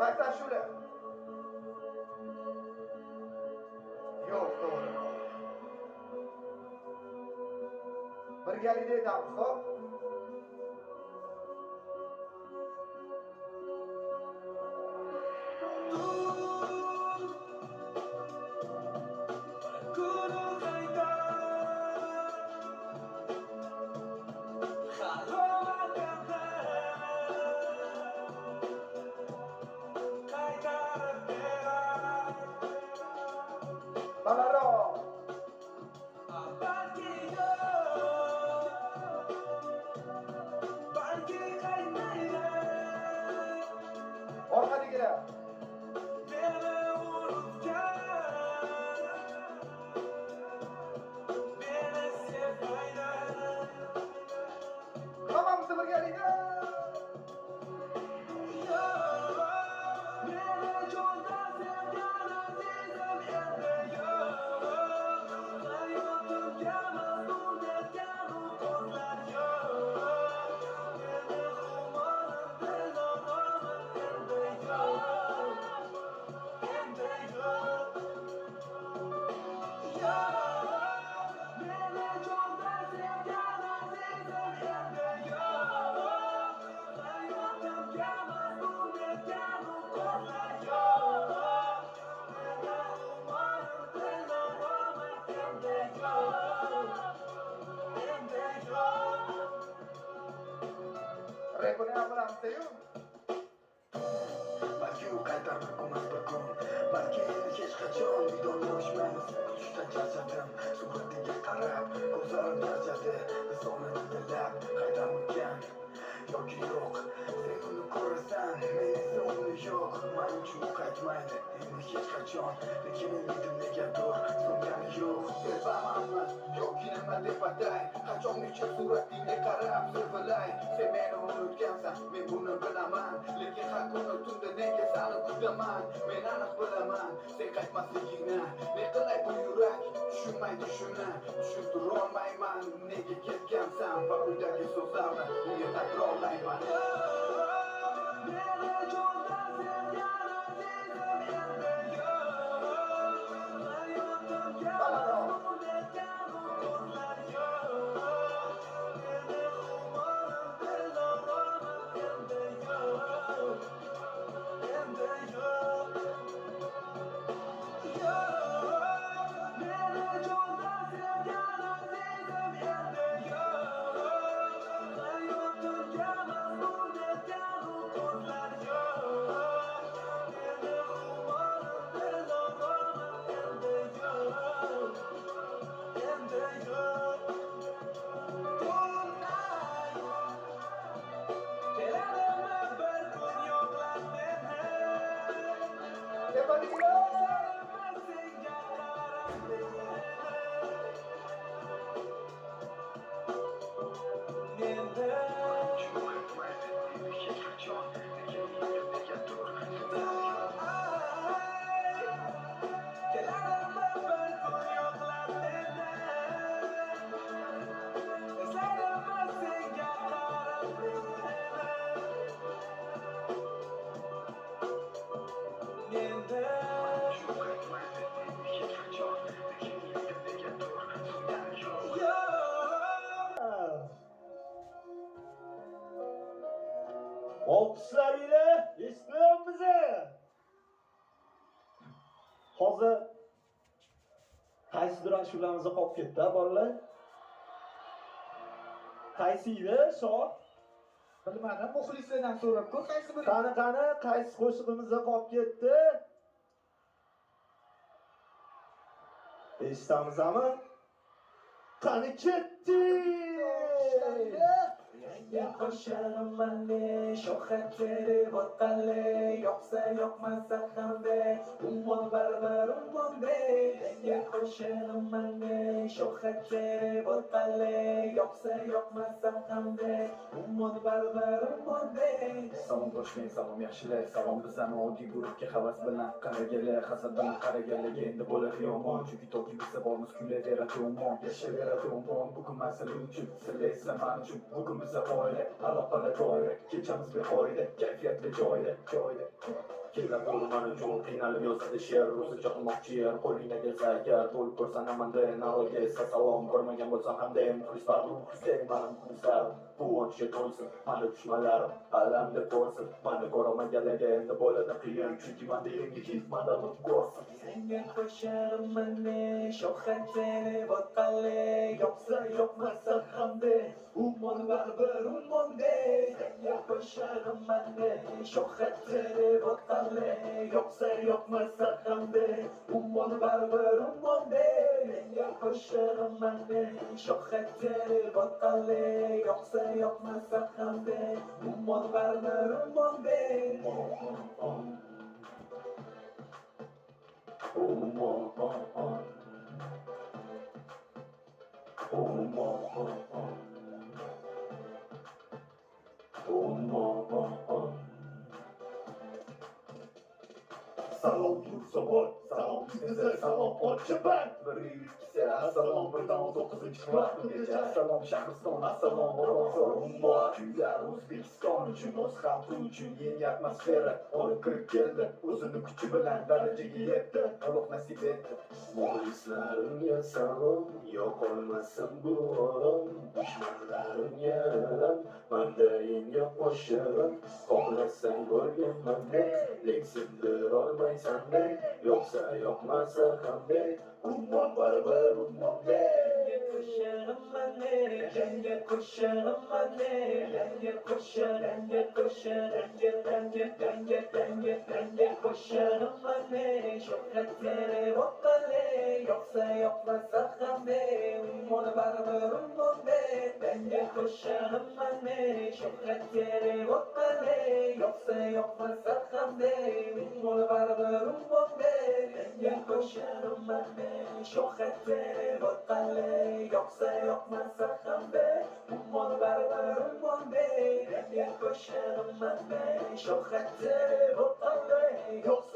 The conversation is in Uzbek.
qaysi ashula? Yo'q, to'g'ri. Birgalikda aytamiz, xo'p? Balarro. Orqadagilar. Hammamiz birgalikda. Repone hablar serio. Balki u qaytar bir kun, balki endi hech qachon vidolashmaymiz. Kutishdan charchadim, suratiga qarab, ko'zlarim charchadi. Biz uni dilab qaytarmikan yoki yo'q. Sen uni ko'rasan, men esa uni yo'q. Men uchun qaytmaydi endi hech qachon, lekin umidim negadir so'ngani yo'q. Bilmamanman yoki nima deb atay, qachongacha suratingga qarab sevilay. Sen meni unutgansan, men buni bilaman, lekin har kuni tunda nega seni kutaman. Men aniq bilaman, sen qaytmasligingni. Ne qilay bu yurak tushunmaydi shuni, tushuntirolmayman nega ketgansan va uydagi so'zlarni unga takrorlayman. Olqishlaringlar eshitmayapmiz. Hozir qaysidir ashulamizni qolib ketdi, bolalar. Qaysiydi, shoh? Bilmadim, muxlislardan so'rab ko'r, qaysi biri? Qani, qaysi qo'shig'imizda qolib ketdi? Eshitamizmi? Qani ketdi! Qo'sharim mane shoxatleri bottale yoqsa yoqmasa hamde ummon barbar ummonde qo'sharim mane shoxatleri bottale yoqsa yoqmasa hamde ummon barbar ummonde. Salom Toshkent, salom yaxshilar, salom bizani oddiy guruhga havas bilan qaragalar, hasad bilan qaragalar, endi bo'ladi yomon, chunki toki bizda bormiz kuylayveradi umon, yashayveradi umon. Bugun masala uchun, sizlar esa men uchun, bugun bizda oila aloqalar joyida kechamiz befoyda kayfiyat bejoyida Kimlar bo'ldi mana uchun qiynalib yozadi she'r ruscha qilmoqchi yer qo'lingdan kelsa agar bo'lib ko'rsan amanda navoga esa salom ko'rmagan bo'lsam hamda muxlislar mana muxlislar quvonchga to'lsin mana dushmanlarim alamda ko'rsin mana ko'rolmaganlarga endi bo'ladi qiyin chunki manda yangi hit manda ko'rsin Senga qo'sharaman shoxatini boqqanli yoqsa yoqmasa hamda umon baribir umonda Senga qo'sharaman shoxatini boqqanli yoqsa yoqmasa hamda umon baribir umonda Senga qo'sharaman shoxatini boqqanli yoqsa yoqmasa hamda umon baribir umonda Salom Yursabot, salom bizga, salom Otchaban. bir ikkisi assalom birdan 19 kvartalgacha assalom Shahriston assalom Orolxo'r ummo kuylar O'zbekiston uchun o'z xalqi uchun yangi atmosfera olib kirib keldi o'zini kuchi bilan darajaga yetdi Alloh nasib etdi muxlislarimga salom yo'qolmasin bu orom dushmanlarimga alam manda yenga qo'shirim xohlasang bo'lganman lek sindirolmaysan yo'qsa yo'qmasa hamda ummon baribir ummonda Senga qo'sharaman senga qo'sharaman shoxatini boqqanli yoqsa yoqmasa hamda ummon baribir ummonda Senga qo'sharaman shoxatini boqqanli yoqsa yoqmasa hamda ummon baribir ummonda Senga qo'sharaman shoxatini boqqanli yoqsa yoqmasa hamda ummon baribir ummonda Senga qo'sharaman shoxatini boqqanli yoqsa